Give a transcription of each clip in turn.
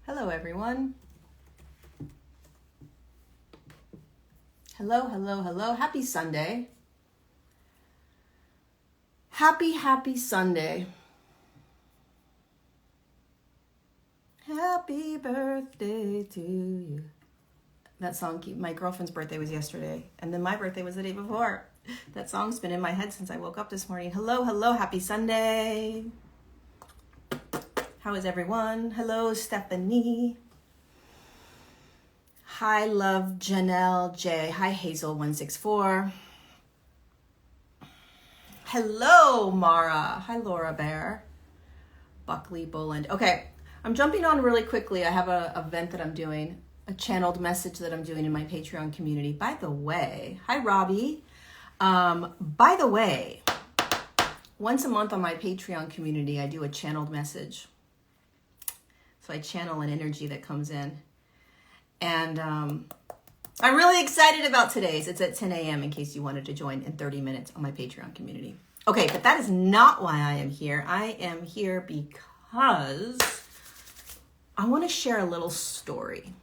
Hello, everyone. Hello, hello, hello. Happy Sunday. Happy Sunday. Happy birthday to you. That song, my girlfriend's birthday was yesterday, and then my birthday was the day before. That song's been in my head since I woke up this morning. Hello, hello, happy Sunday. How is everyone? Hello, Stephanie. Hi, love, Janelle J. Hi, Hazel164. Hello, Mara. Hi, Laura Bear. Buckley Boland. Okay, I'm jumping on really quickly. I have an event that I'm doing, a channeled message that I'm doing in my Patreon community. By the way, hi, Robbie. By the way, once a month on my Patreon community, I do a channeled message. So I channel an energy that comes in. And I'm really excited about today's. It's at 10 a.m. in case you wanted to join in 30 minutes on my Patreon community. Okay, but that is not why I am here. I am here because I want to share a little story.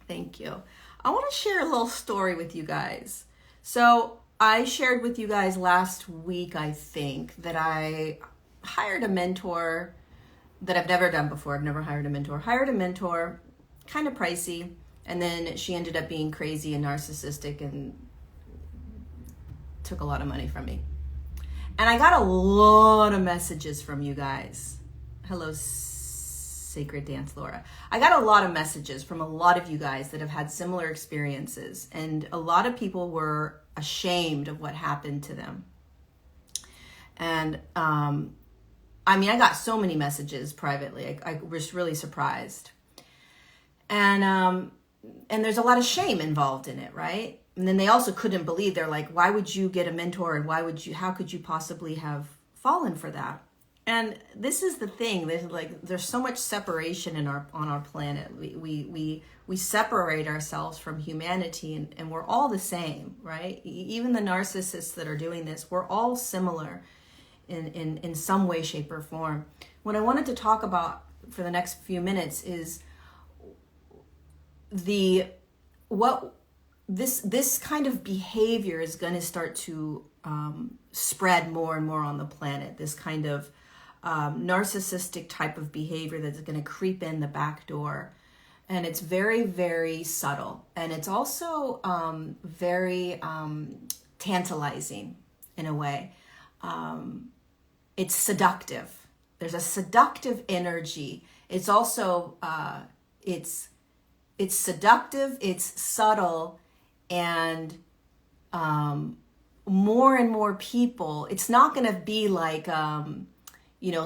Thank you. I want to share a little story with you guys. So I shared with you guys last week, I think, that I hired a mentor that I've never done before. I've never hired a mentor. Hired a mentor, kind of pricey, and then she ended up being crazy and narcissistic and took a lot of money from me. And I got a lot of messages from you guys. Hello, Sacred Dance Laura. I got a lot of messages from a lot of you guys that have had similar experiences, and a lot of people were ashamed of what happened to them. And I got so many messages privately. I was really surprised. And there's a lot of shame involved in it, right? And then they also couldn't believe. They're like, why would you get a mentor, and how could you possibly have fallen for that? And this is the thing. There's so much separation on our planet. We separate ourselves from humanity, and we're all the same, right? Even the narcissists that are doing this, we're all similar in some way, shape, or form. What I wanted to talk about for the next few minutes is this kind of behavior is going to start to spread more and more on the planet. This kind of narcissistic type of behavior that's going to creep in the back door. And it's very, very subtle. And it's also very tantalizing in a way. It's seductive. There's a seductive energy. It's also, it's seductive, it's subtle, and more and more people, it's not going to be like,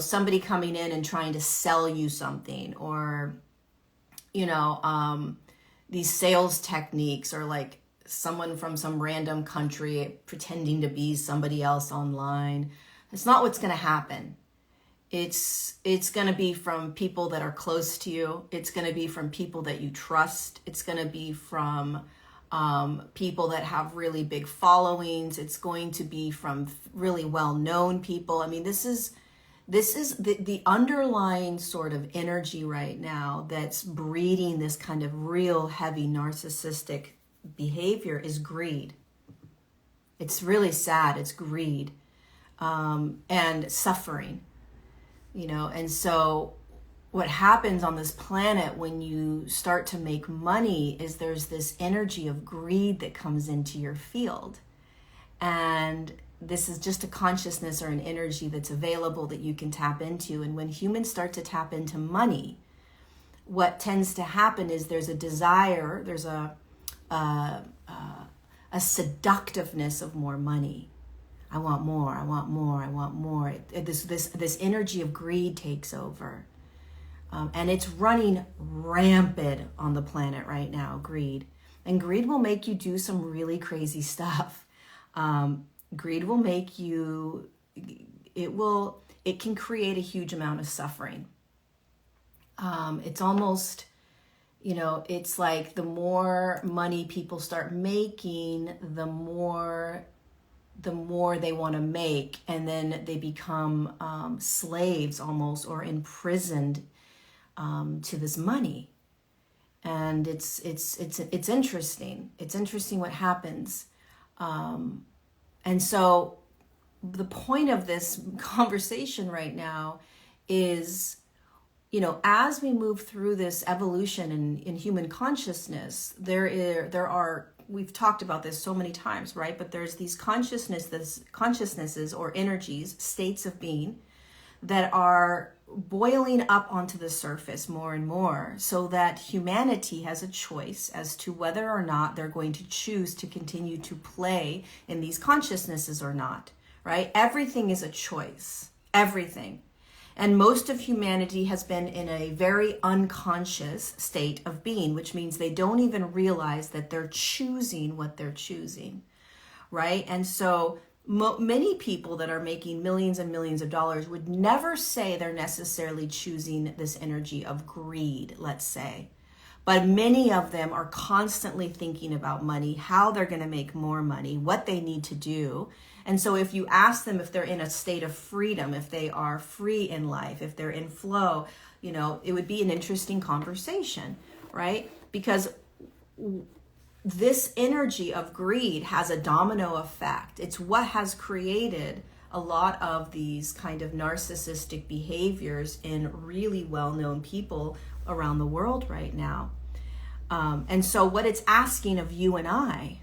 somebody coming in and trying to sell you something, or, these sales techniques, or like someone from some random country pretending to be somebody else online. It's not what's going to happen. It's going to be from people that are close to you. It's going to be from people that you trust. It's going to be from people that have really big followings. It's going to be from really well-known people. I mean, this is the underlying sort of energy right now that's breeding this kind of real heavy narcissistic behavior is greed. It's really sad. It's greed and suffering. And so what happens on this planet when you start to make money is there's this energy of greed that comes into your field. And this is just a consciousness or an energy that's available that you can tap into. And when humans start to tap into money, what tends to happen is there's a desire, there's a seductiveness of more money. I want more, I want more, I want more. This energy of greed takes over. And it's running rampant on the planet right now, greed. And greed will make you do some really crazy stuff. Greed will make you, it can create a huge amount of suffering. It's almost, it's like the more money people start making, the more they want to make, and then they become slaves almost, or imprisoned to this money. And it's interesting. It's interesting what happens. And so the point of this conversation right now is, you know, as we move through this evolution in human consciousness, there are, we've talked about this so many times, right? But there's these consciousnesses or energies, states of being that are boiling up onto the surface more and more, so that humanity has a choice as to whether or not they're going to choose to continue to play in these consciousnesses or not, right? Everything is a choice, everything. And most of humanity has been in a very unconscious state of being, which means they don't even realize that they're choosing what they're choosing, right? And so many people that are making millions and millions of dollars would never say they're necessarily choosing this energy of greed, let's say. But many of them are constantly thinking about money, how they're going to make more money, what they need to do. And so if you ask them if they're in a state of freedom, if they are free in life, if they're in flow, you know, it would be an interesting conversation, right? Because this energy of greed has a domino effect. It's what has created a lot of these kind of narcissistic behaviors in really well-known people around the world right now. And so what it's asking of you and I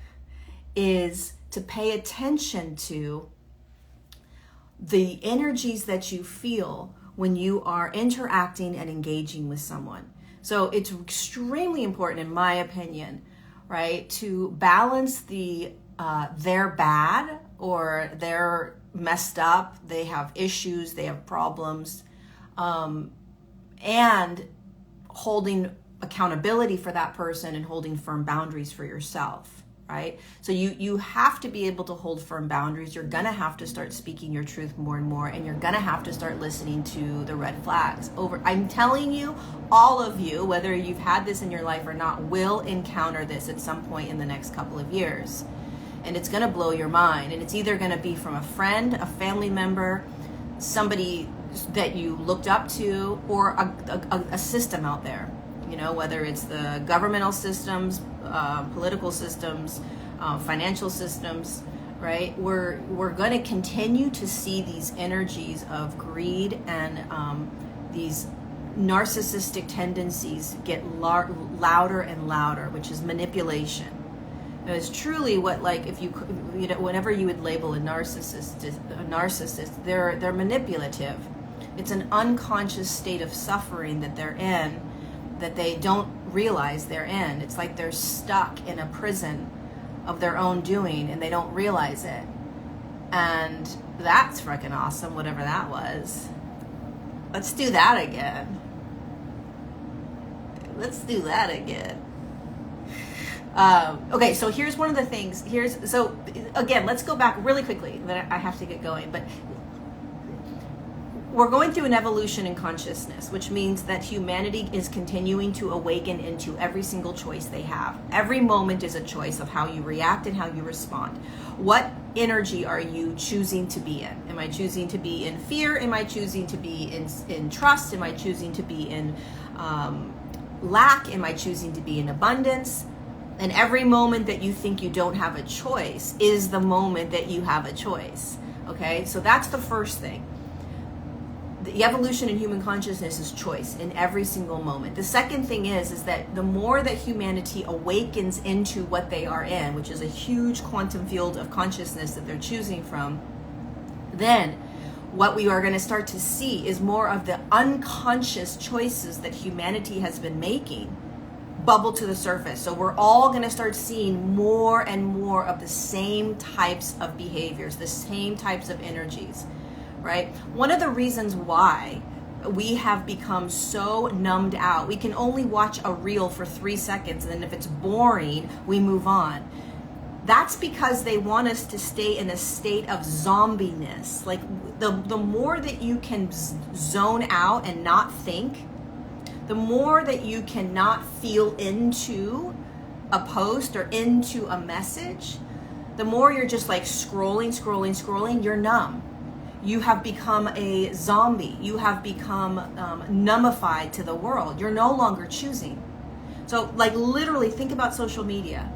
is to pay attention to the energies that you feel when you are interacting and engaging with someone. So it's extremely important, in my opinion, right, to balance the they're bad or they're messed up, they have issues, they have problems, and holding accountability for that person and holding firm boundaries for yourself, right? So you have to be able to hold firm boundaries. You're gonna have to start speaking your truth more and more, and you're gonna have to start listening to the red flags. I'm telling you, all of you, whether you've had this in your life or not, will encounter this at some point in the next couple of years. And it's gonna blow your mind. And it's either gonna be from a friend, a family member, somebody that you looked up to, or a system out there. You know, whether it's the governmental systems, political systems, financial systems, right? We're going to continue to see these energies of greed and these narcissistic tendencies get louder and louder, which is manipulation. It's truly what, like, if you know, whenever you would label a narcissist, they're manipulative. It's an unconscious state of suffering that they're in, that they don't realize they're in. It's like they're stuck in a prison of their own doing and they don't realize it. And that's freaking awesome, whatever that was. Let's do that again. Let's do that again. Okay, so here's one of the things. So again, let's go back really quickly. Then I have to get going, but we're going through an evolution in consciousness, which means that humanity is continuing to awaken into every single choice they have. Every moment is a choice of how you react and how you respond. What energy are you choosing to be in? Am I choosing to be in fear? Am I choosing to be in trust? Am I choosing to be in lack? Am I choosing to be in abundance? And every moment that you think you don't have a choice is the moment that you have a choice. Okay, so that's the first thing. The evolution in human consciousness is choice in every single moment. The second thing is that the more that humanity awakens into what they are in, which is a huge quantum field of consciousness that they're choosing from, then what we are going to start to see is more of the unconscious choices that humanity has been making bubble to the surface. So we're all going to start seeing more and more of the same types of behaviors, the same types of energies. Right? One of the reasons why we have become so numbed out, we can only watch a reel for 3 seconds, and then if it's boring, we move on. That's because they want us to stay in a state of zombiness. Like the more that you can zone out and not think, the more that you cannot feel into a post or into a message, the more you're just like scrolling, you're numb. You have become a zombie. You have become numbified to the world. You're no longer choosing. So like literally think about social media.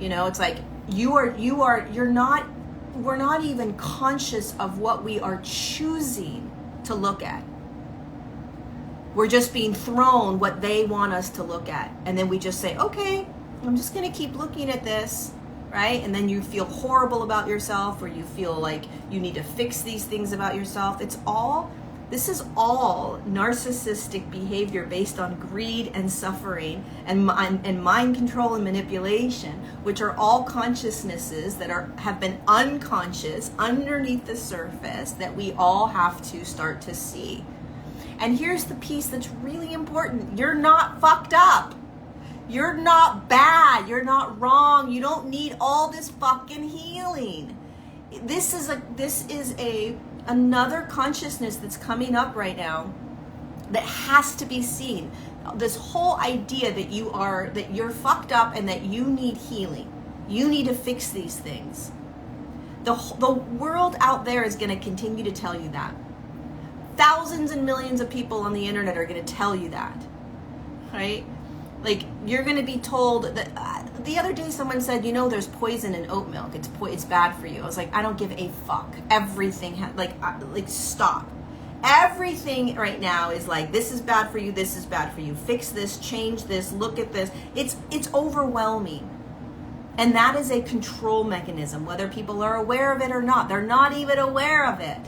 You know, it's like we're not even conscious of what we are choosing to look at. We're just being thrown what they want us to look at. And then we just say, okay, I'm just going to keep looking at this, right? And then you feel horrible about yourself, or you feel like you need to fix these things about yourself. This is all narcissistic behavior based on greed and suffering and mind control and manipulation, which are all consciousnesses that have been unconscious underneath the surface that we all have to start to see. And here's the piece that's really important. You're not fucked up. You're not bad. You're not wrong. You don't need all this fucking healing. This is another consciousness that's coming up right now that has to be seen. This whole idea that you're fucked up and that you need healing. You need to fix these things. The world out there is going to continue to tell you that. Thousands and millions of people on the internet are going to tell you that, right? Like, you're going to be told that the other day someone said, you know, there's poison in oat milk. It's bad for you. I was like, I don't give a fuck. Everything stop. Everything right now is like, this is bad for you. This is bad for you. Fix this, change this, look at this. It's overwhelming. And that is a control mechanism, whether people are aware of it or not. They're not even aware of it.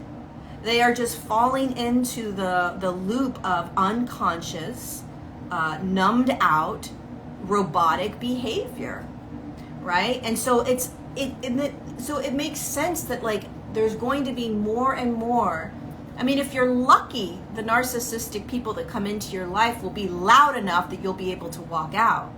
They are just falling into the loop of unconscious, numbed out, robotic behavior, right? And so it makes sense that like there's going to be more and more. I mean, if you're lucky, the narcissistic people that come into your life will be loud enough that you'll be able to walk out.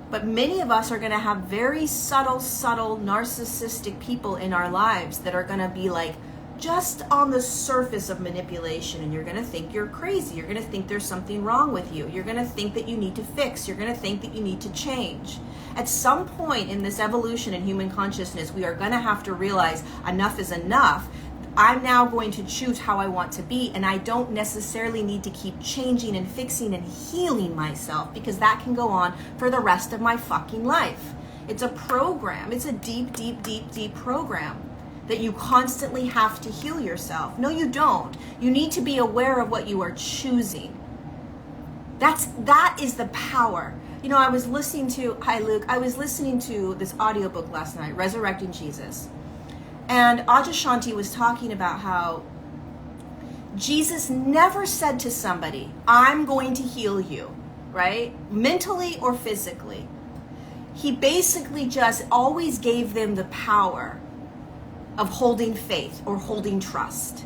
But many of us are going to have very subtle narcissistic people in our lives that are going to be like, just on the surface of manipulation, and you're going to think you're crazy. You're going to think there's something wrong with you. You're going to think that you need to fix. You're going to think that you need to change. At some point in this evolution in human consciousness, we are going to have to realize enough is enough. I'm now going to choose how I want to be, and I don't necessarily need to keep changing and fixing and healing myself, because that can go on for the rest of my fucking life. It's a program. It's a deep program that you constantly have to heal yourself. No, you don't. You need to be aware of what you are choosing. That is the power. You know, I was listening to this audiobook last night, Resurrecting Jesus. And Adyashanti was talking about how Jesus never said to somebody, I'm going to heal you, right? Mentally or physically. He basically just always gave them the power of holding faith or holding trust.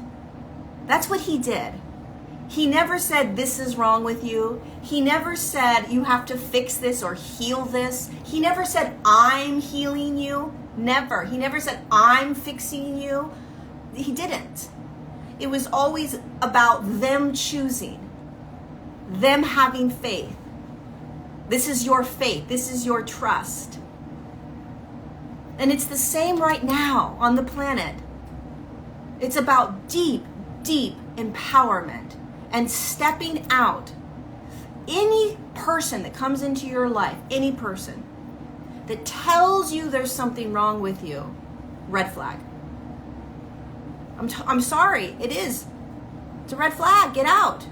That's what he did. He never said, this is wrong with you. He never said, you have to fix this or heal this. He never said, I'm healing you. Never. He never said, I'm fixing you. He didn't. It was always about them choosing, them having faith. This is your faith. This is your trust. And it's the same right now on the planet. It's about deep empowerment and stepping out. Any person that comes into your life, any person that tells you there's something wrong with you, red flag. I'm sorry, it is. It's a red flag, get out.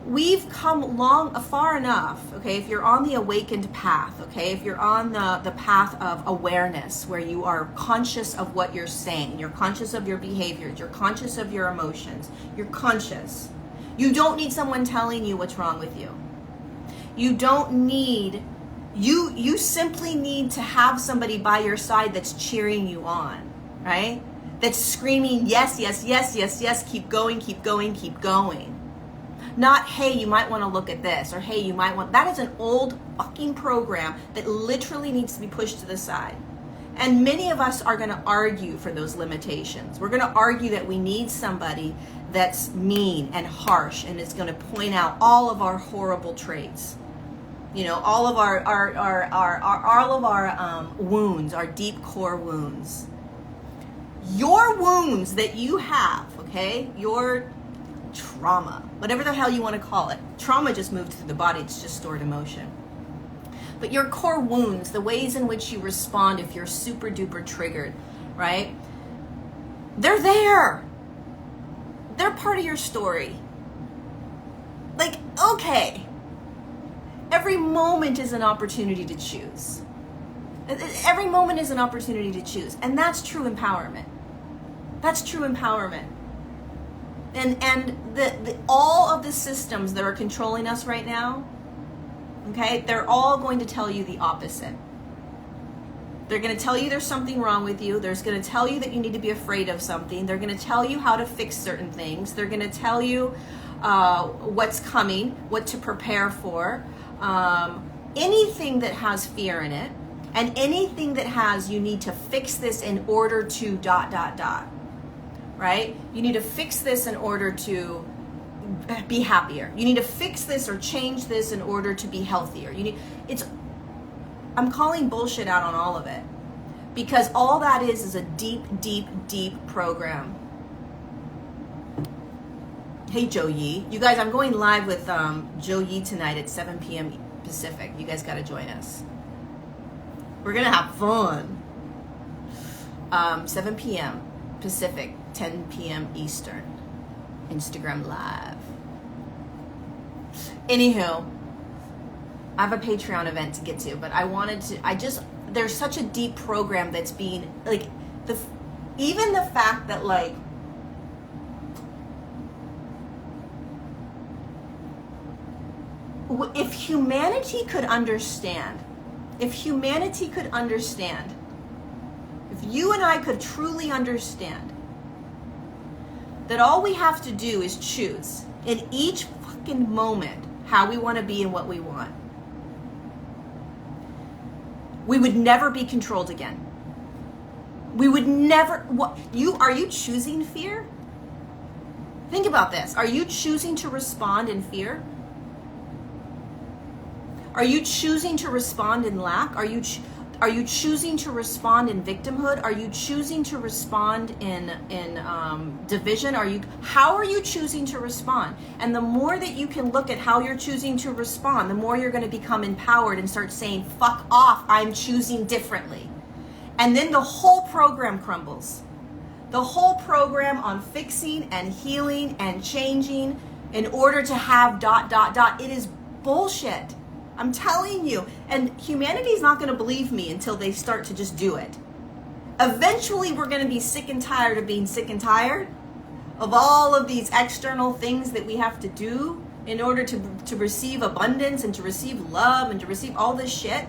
We've come far enough, okay, if you're on the awakened path, okay, if you're on the path of awareness, where you are conscious of what you're saying, you're conscious of your behaviors, you're conscious of your emotions, you're conscious. You don't need someone telling you what's wrong with you. You don't need, you simply need to have somebody by your side that's cheering you on, right? That's screaming, yes, yes, yes, yes, yes, keep going, keep going, keep going. Not, hey, you might want to look at this, or hey, you might want, that is an old fucking program that literally needs to be pushed to the side. And many of us are going to argue for those limitations. We're going to argue that we need somebody that's mean and harsh and is going to point out all of our horrible traits. You know, all of our wounds, our deep core wounds. Your wounds that you have, okay, your trauma, whatever the hell you want to call it. Trauma just moved through the body. It's just stored emotion. But your core wounds, the ways in which you respond if you're super duper triggered, right? They're there. They're part of your story. Like, okay. Every moment is an opportunity to choose. Every moment is an opportunity to choose. And that's true empowerment. That's true empowerment. And all of the systems that are controlling us right now, okay, they're all going to tell you the opposite. They're going to tell you there's something wrong with you. They're going to tell you that you need to be afraid of something. They're going to tell you how to fix certain things. They're going to tell you what's coming, what to prepare for. Anything that has fear in it, and anything that has you need to fix this in order to ... Right? You need to fix this in order to be happier. You need to fix this or change this in order to be healthier. I'm calling bullshit out on all of it, because all that is a deep, deep, deep program. Hey, Joe Yee. You guys, I'm going live with Joe Yee tonight at 7 p.m. Pacific. You guys got to join us. We're going to have fun. 7 p.m. Pacific, 10 p.m. Eastern. Instagram Live. Anywho, I have a Patreon event to get to, but there's such a deep program that's being, like, even the fact that, like, if humanity could understand, if you and I could truly understand that all we have to do is choose in each fucking moment how we want to be and what we want, we would never be controlled again. We would never. Are you choosing fear? Think about this. Are you choosing to respond in fear? Are you choosing to respond in lack? Are you choosing to respond in victimhood? Are you choosing to respond in division? How are you choosing to respond? And the more that you can look at how you're choosing to respond, the more you're going to become empowered and start saying, fuck off, I'm choosing differently. And then the whole program crumbles. The whole program on fixing and healing and changing in order to have ... It is bullshit. I'm telling you. And humanity's not going to believe me until they start to just do it. Eventually, we're going to be sick and tired of being sick and tired of all of these external things that we have to do in order to receive abundance and to receive love and to receive all this shit.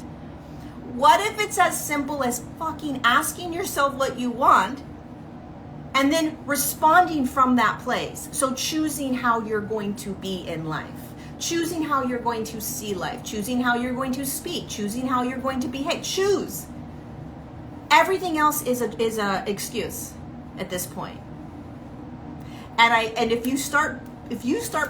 What if it's as simple as fucking asking yourself what you want and then responding from that place? So choosing how you're going to be in life. Choosing how you're going to see life, choosing how you're going to speak, choosing how you're going to behave. Choose. Everything else is a excuse at this point. And if you start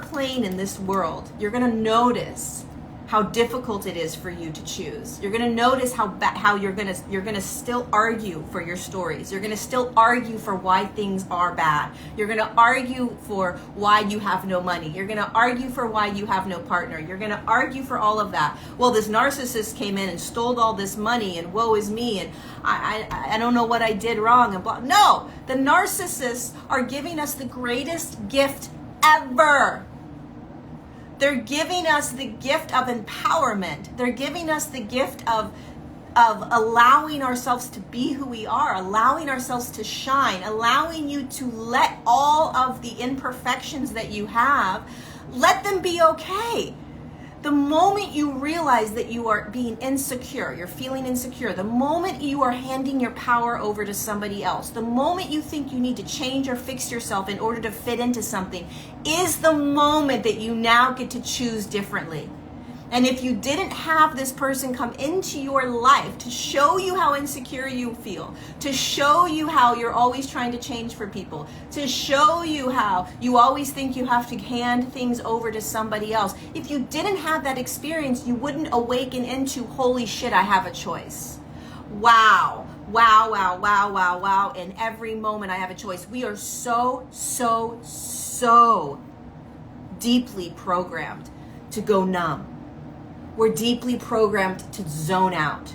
playing in this world, you're going to notice how difficult it is for you to choose. You're going to notice how you're going to still argue for your stories. You're going to still argue for why things are bad. You're going to argue for why you have no money. You're going to argue for why you have no partner. You're going to argue for all of that. Well, this narcissist came in and stole all this money and woe is me and I don't know what I did wrong and blah. No, the narcissists are giving us the greatest gift ever. They're giving us the gift of empowerment. They're giving us the gift of allowing ourselves to be who we are, allowing ourselves to shine, allowing you to let all of the imperfections that you have, let them be okay. The moment you realize that you are being insecure, you're feeling insecure, the moment you are handing your power over to somebody else, the moment you think you need to change or fix yourself in order to fit into something, is the moment that you now get to choose differently. And if you didn't have this person come into your life to show you how insecure you feel, to show you how you're always trying to change for people, to show you how you always think you have to hand things over to somebody else, if you didn't have that experience, you wouldn't awaken into, holy shit, I have a choice. Wow. wow, wow, wow, wow, wow. And every moment I have a choice. We are so deeply programmed to go numb. We're deeply programmed to zone out.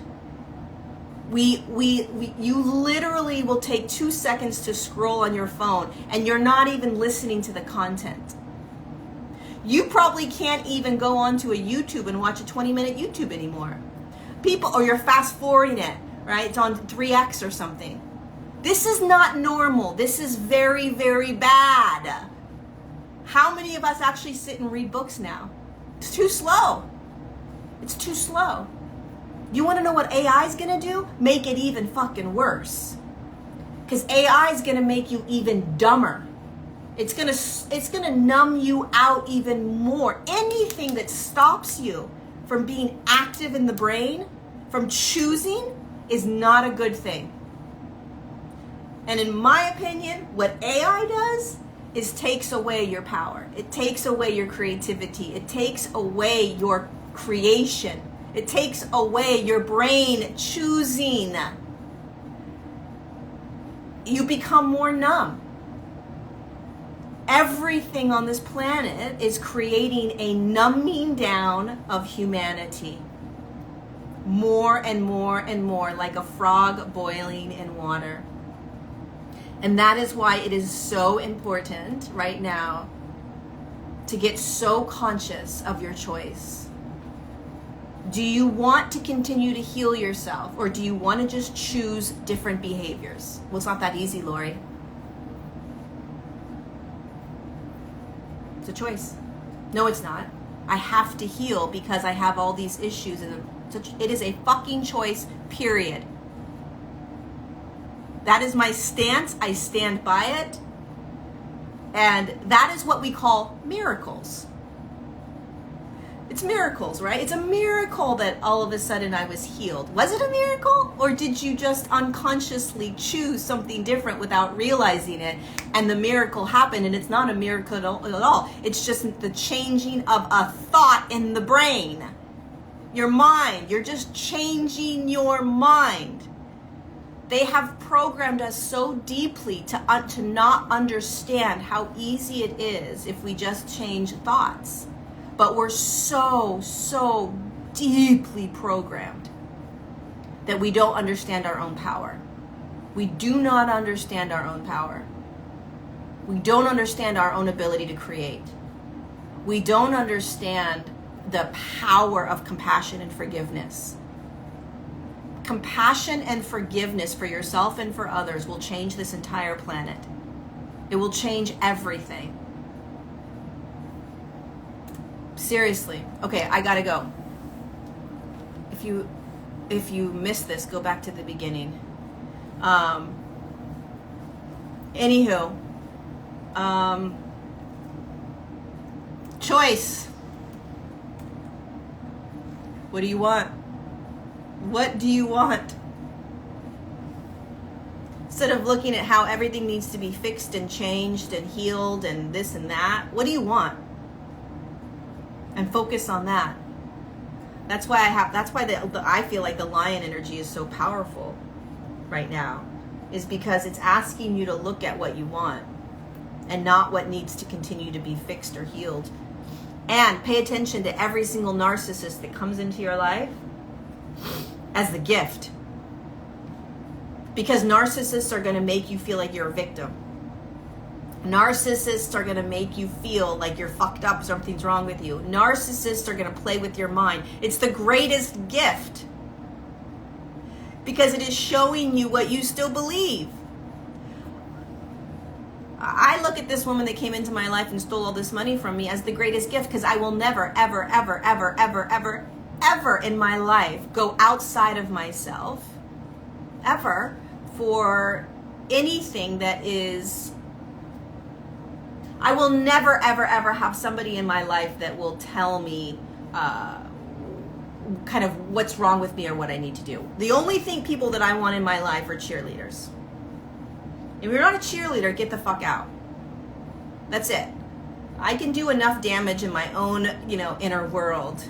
You literally will take 2 seconds to scroll on your phone and you're not even listening to the content. You probably can't even go onto a YouTube and watch a 20-minute YouTube anymore. Or you're fast forwarding it, right? It's on 3x or something. This is not normal. This is very, very bad. How many of us actually sit and read books now? It's too slow. It's too slow. You want to know what AI is going to do? Make it even fucking worse. Because AI is going to make you even dumber. It's going to numb you out even more. Anything that stops you from being active in the brain, from choosing, is not a good thing. And in my opinion, what AI does is takes away your power. It takes away your creativity. It takes away your creation. It takes away your brain choosing. You become more numb. Everything on this planet is creating a numbing down of humanity. More and more and more, like a frog boiling in water. And that is why it is so important right now to get so conscious of your choice. Do you want to continue to heal yourself, or do you want to just choose different behaviors? Well, it's not that easy, Lori. It's a choice. No, it's not. I have to heal because I have all these issues, and it is a fucking choice, period. That is my stance. I stand by it. And that is what we call miracles. It's miracles, right? It's a miracle that all of a sudden I was healed. Was it a miracle? Or did you just unconsciously choose something different without realizing it, and the miracle happened? And it's not a miracle at all. It's just the changing of a thought in the brain. Your mind. You're just changing your mind. They have programmed us so deeply to not understand how easy it is if we just change thoughts. But we're so deeply programmed that we don't understand our own power. We do not understand our own power. We don't understand our own ability to create. We don't understand the power of compassion and forgiveness. Compassion and forgiveness for yourself and for others will change this entire planet. It will change everything. Seriously. Okay, I gotta go. If you missed this, go back to the beginning. Anywho, choice. What do you want? What do you want? Instead of looking at how everything needs to be fixed and changed and healed and this and that, what do you want? And focus on that. That's why I feel like the lion energy is so powerful right now, is because it's asking you to look at what you want and not what needs to continue to be fixed or healed. And pay attention to every single narcissist that comes into your life as the gift. Because narcissists are going to make you feel like you're a victim. Narcissists are going to make you feel like you're fucked up, something's wrong with you. Narcissists are going to play with your mind. It's the greatest gift because it is showing you what you still believe. I look at this woman that came into my life and stole all this money from me as the greatest gift, because I will never, ever, ever, ever, ever, ever, ever in my life go outside of myself, ever, for anything that is... I will never, ever, ever have somebody in my life that will tell me kind of what's wrong with me or what I need to do. The only people that I want in my life are cheerleaders. If you're not a cheerleader, get the fuck out. That's it. I can do enough damage in my own, inner world.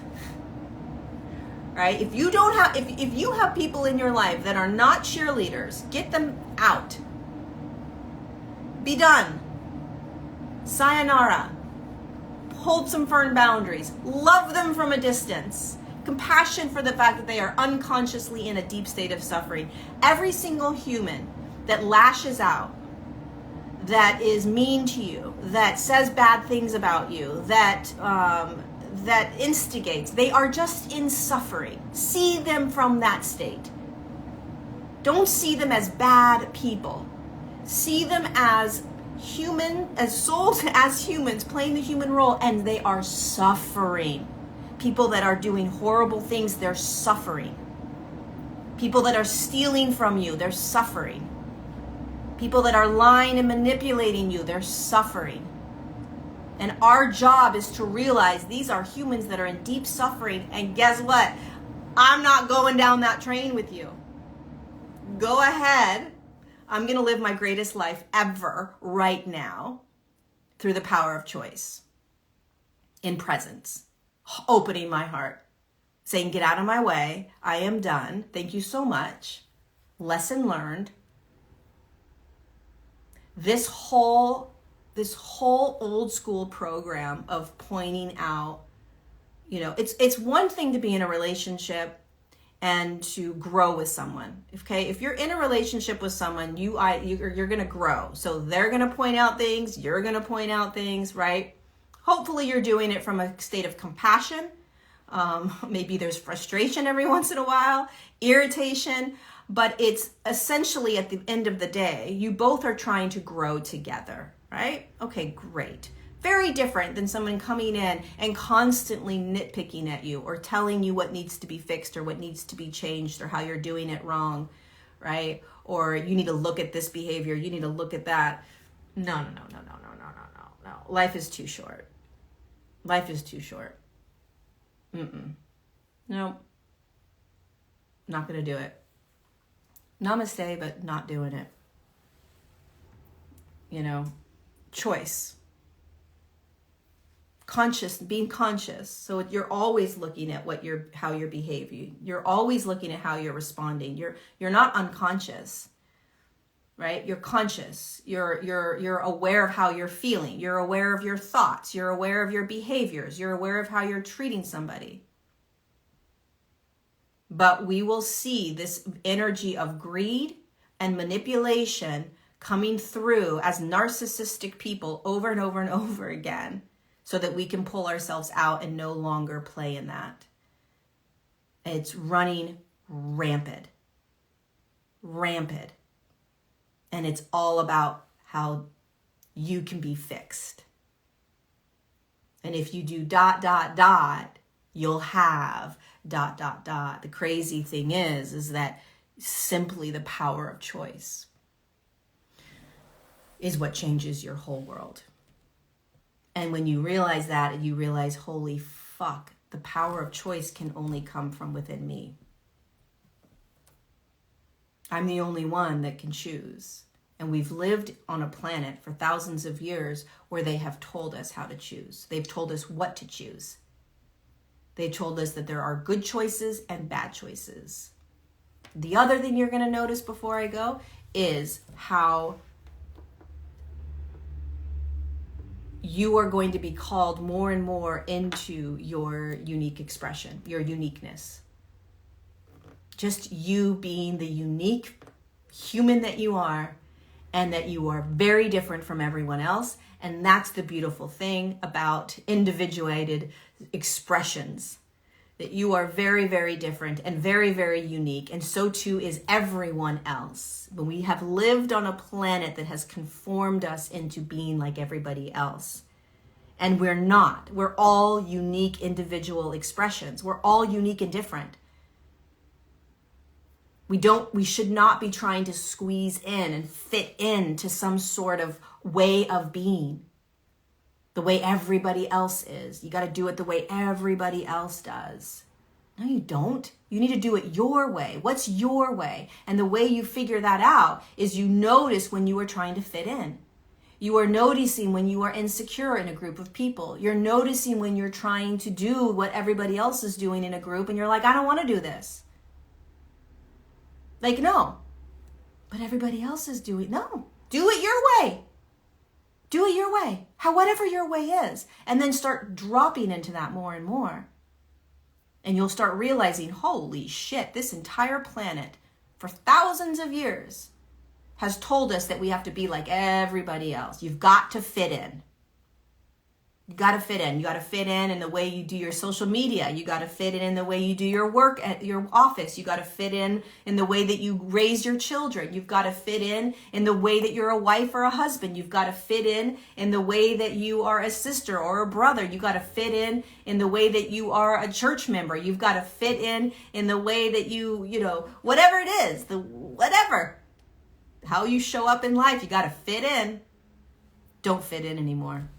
right? If you don't have, if you have people in your life that are not cheerleaders, get them out. Be done. Sayonara. Hold some firm boundaries. Love them from a distance. Compassion for the fact that they are unconsciously in a deep state of suffering. Every single human that lashes out, that is mean to you, that says bad things about you, that instigates, they are just in suffering. See them from that state. Don't see them as bad people. See them as human, as souls, as humans playing the human role, and they are suffering. People that are doing horrible things, they're suffering. People that are stealing from you, they're suffering. People that are lying and manipulating you, they're suffering. And our job is to realize these are humans that are in deep suffering, and guess what? I'm not going down that train with you. Go ahead. I'm going to live my greatest life ever right now through the power of choice. In presence. Opening my heart. Saying, get out of my way. I am done. Thank you so much. Lesson learned. This whole old school program of pointing out, it's one thing to be in a relationship and to grow with someone. Okay, if you're in a relationship with someone, you're going to grow. So they're going to point out things, you're going to point out things, right? Hopefully you're doing it from a state of compassion. Maybe there's frustration every once in a while, irritation, but it's essentially at the end of the day, you both are trying to grow together, right? Okay, great. Very different than someone coming in and constantly nitpicking at you or telling you what needs to be fixed or what needs to be changed or how you're doing it wrong, right? Or you need to look at this behavior, you need to look at that. No. Life is too short. Life is too short. No. Not gonna do it. Namaste, but not doing it. Choice. Being conscious. So you're always looking at how you're behaving. You're always looking at how you're responding. You're not unconscious, right? You're conscious. You're aware of how you're feeling. You're aware of your thoughts. You're aware of your behaviors. You're aware of how you're treating somebody. But we will see this energy of greed and manipulation coming through as narcissistic people over and over and over again, so that we can pull ourselves out and no longer play in that. It's running rampant. And it's all about how you can be fixed. And if you do ... you'll have ... The crazy thing is that simply the power of choice is what changes your whole world. And when you realize that, you realize, holy fuck, the power of choice can only come from within me. I'm the only one that can choose. And we've lived on a planet for thousands of years where they have told us how to choose. They've told us what to choose. They told us that there are good choices and bad choices. The other thing you're going to notice before I go is how you are going to be called more and more into your unique expression, your uniqueness. Just you being the unique human that you are, and that you are very different from everyone else. And that's the beautiful thing about individuated expressions, that you are very, very different and very, very unique. And so too is everyone else. But we have lived on a planet that has conformed us into being like everybody else. And we're not. We're all unique individual expressions. We're all unique and different. We should not be trying to squeeze in and fit into some sort of way of being, the way everybody else is. You got to do it the way everybody else does. No, you don't. You need to do it your way. What's your way? And the way you figure that out is you notice when you are trying to fit in. You are noticing when you are insecure in a group of people. You're noticing when you're trying to do what everybody else is doing in a group and you're like, I don't want to do this. Like, no. But everybody else is doing, no. Do it your way. Do it your way. Whatever your way is. And then start dropping into that more and more. And you'll start realizing, holy shit, this entire planet for thousands of years has told us that we have to be like everybody else. You've got to fit in. You got to fit in. You got to fit in the way you do your social media. You got to fit in the way you do your work at your office. You got to fit in the way that you raise your children. You've got to fit in the way that you're a wife or a husband. You've got to fit in the way that you are a sister or a brother. You got to fit in the way that you are a church member. You've got to fit in the way that you whatever it is, whatever. How you show up in life, you got to fit in. Don't fit in anymore.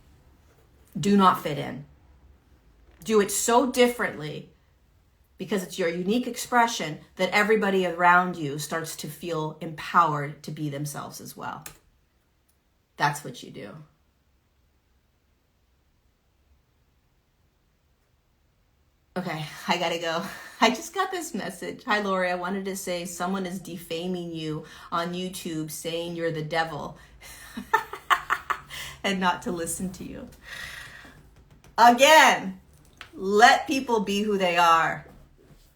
Do not fit in. Do it so differently because it's your unique expression that everybody around you starts to feel empowered to be themselves as well. That's what you do. Okay, I gotta go. I just got this message. Hi, Lori. I wanted to say someone is defaming you on YouTube, saying you're the devil and not to listen to you. Again, let people be who they are.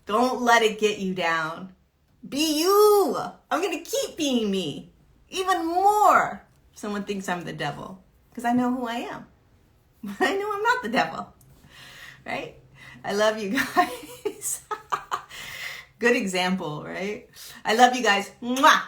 Don't let it get you down. Be you. I'm going to keep being me. Even more. Someone thinks I'm the devil because I know who I am. I know I'm not the devil. Right? I love you guys. Good example, right? I love you guys. Mwah!